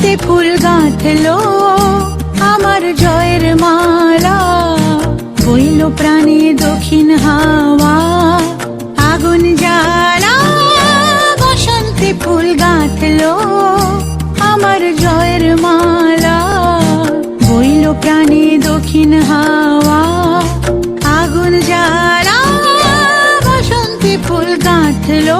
বসন্তে ফুল গাঁথলো আমার জয়ের মালা, বইল প্রাণে দক্ষিণ হাওয়া আগুন জ্বালা। বসন্তে ফুল গাঁথলো আমার জয়ের মালা, বইল প্রাণে দক্ষিণ হাওয়া আগুন জ্বালা। বসন্তে ফুল গাঁথলো।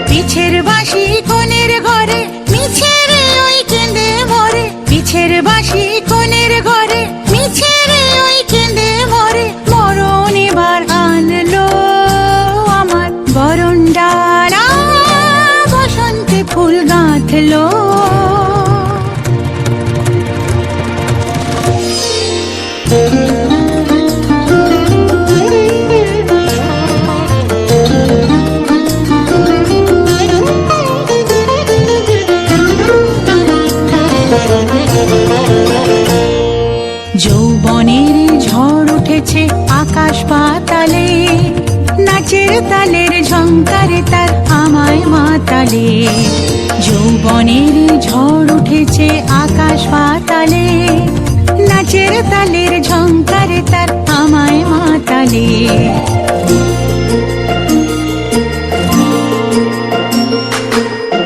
পিছের বাঁশি কোণের ঘরে মিছে রে ওই কেঁদে মরে, পিছের বাঁশি কোণের ঘরে মিছে রে ওই কেঁদে মরে। মরণ এবার আনলো আমার বরণ ডালা, বসন্তে ফুল গাঁথলো। যৌবনের ঝড় উঠেছে আকাশ পাতালে, নাচের তালের ঝংকারে তার আমায় মাতালে। যৌবনের ঝড় উঠেছে আকাশ পাতালে, নাচের তালের ঝংকারে তার আমায় মাতালে।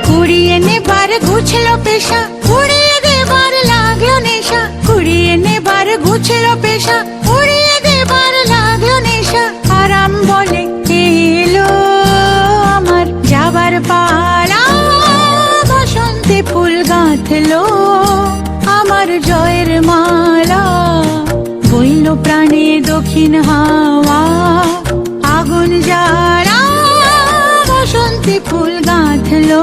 কুড়িয়ে নেবার গুছলো পেশা, উড়িয়ে দেবার লাগলো নেশা। কুড়িয়ে নেবার গুছলো পেশা, উড়িয়ে দেবার লাগলো নেশা। আরাম বলে এলো আমার যাবার পালা, বসন্তে ফুল গাঁথলো আমার জয়ের মালা, বইল প্রাণে দক্ষিণ হাওয়া আগুন জ্বালা। বসন্তে ফুল গাঁথলো।